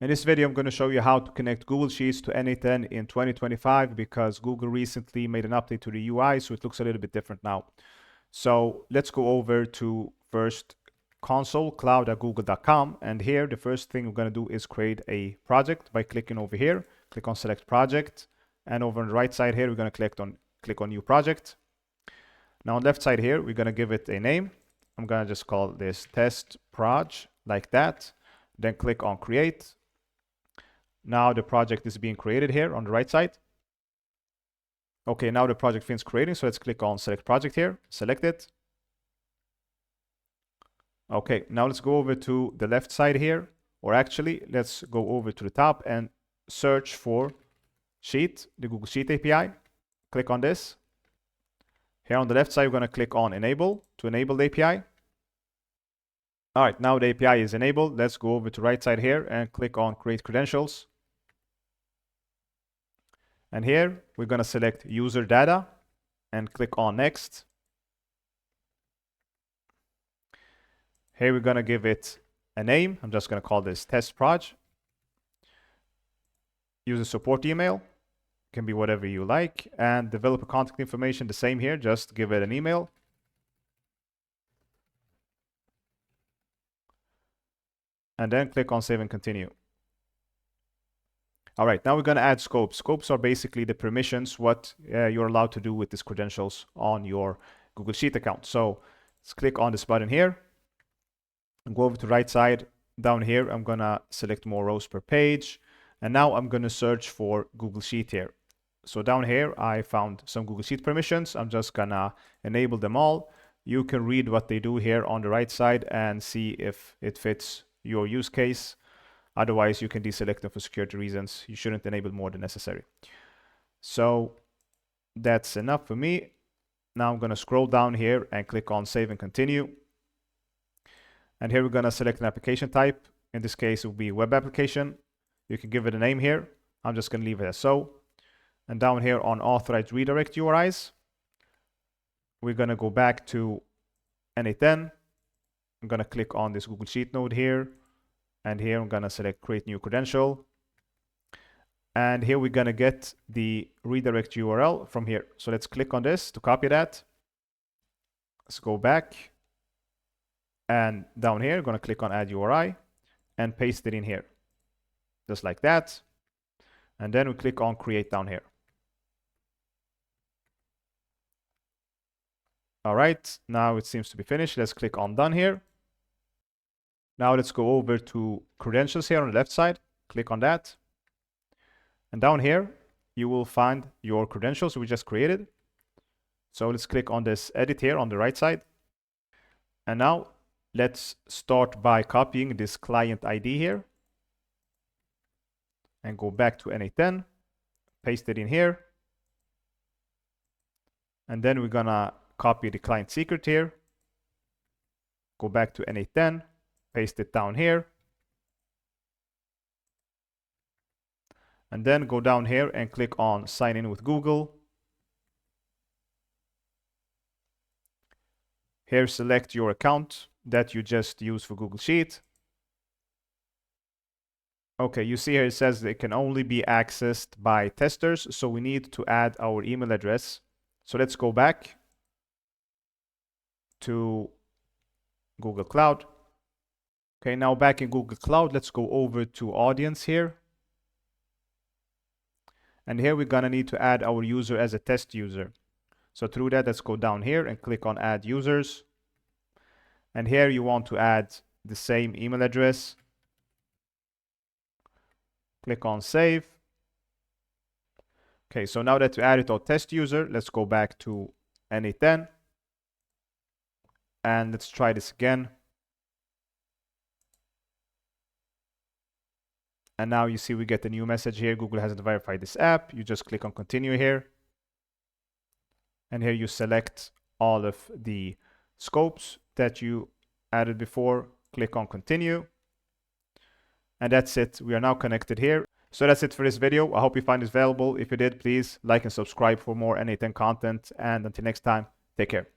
In this video, I'm going to show you how to connect Google Sheets to N8N in 2025 because Google recently made an update to the UI, so it looks a little bit different now. So let's go over to first console cloud.google.com, and here the first thing we're going to do is create a project by clicking over here. Click on select project, and over on the right side here we're going to click on new project. Now on the left side here we're going to give it a name. I'm going to just call this test proj like that. Then click on create. Now the project is being created here on the right side. Okay, now the project finished creating, so let's click on select project here, select it. Okay, now let's go over to the left side here, or actually let's go over to the top and search for Sheet, the Google Sheet API. Click on this. Here on the left side, we're going to click on enable to enable the API. All right, now the API is enabled. Let's go over to right side here and click on create credentials. And here we're going to select user data and click on next. Here we're going to give it a name. I'm just going to call this test proj. User support email can be whatever you like, and developer contact information the same here. Just give it an email. And then click on save and continue. All right, now we're going to add scopes. Scopes are basically the permissions, what you're allowed to do with these credentials on your Google Sheet account. So let's click on this button here and go over to the right side. Down here, I'm going to select more rows per page. And now I'm going to search for Google Sheet here. So down here, I found some Google Sheet permissions. I'm just going to enable them all. You can read what they do here on the right side and see if it fits your use case. Otherwise, you can deselect them for security reasons. You shouldn't enable more than necessary. So that's enough for me. Now I'm going to scroll down here and click on save and continue. And here we're going to select an application type. In this case, it will be web application. You can give it a name here. I'm just going to leave it as so. And down here on authorized redirect URIs, we're going to go back to N8N. I'm going to click on this Google Sheet node here. And here I'm going to select create new credential. And here we're going to get the redirect URL from here. So let's click on this to copy that. Let's go back. And down here, I'm going to click on add URI and paste it in here. Just like that. And then we click on create down here. All right, now it seems to be finished. Let's click on done here. Now let's go over to credentials here on the left side. Click on that. And down here, you will find your credentials we just created. So let's click on this edit here on the right side. And now let's start by copying this client ID here. And go back to N8N. Paste it in here. And then we're going to copy the client secret here. Go back to N8N. Paste it down here. And then go down here and click on sign in with Google. Here, select your account that you just used for Google Sheet. Okay, you see here it says it can only be accessed by testers. So we need to add our email address. So let's go back to Google Cloud. Okay, now back in Google Cloud, let's go over to audience here. And here we're going to need to add our user as a test user. So through that, let's go down here and click on add users. And here you want to add the same email address. Click on save. Okay, so now that we added our test user, let's go back to N8N. And let's try this again. And now you see we get a new message here. Google hasn't verified this app. You just click on continue here. And here you select all of the scopes that you added before. Click on continue. And that's it. We are now connected here. So that's it for this video. I hope you find this valuable. If you did, please like and subscribe for more N8N content. And until next time, take care.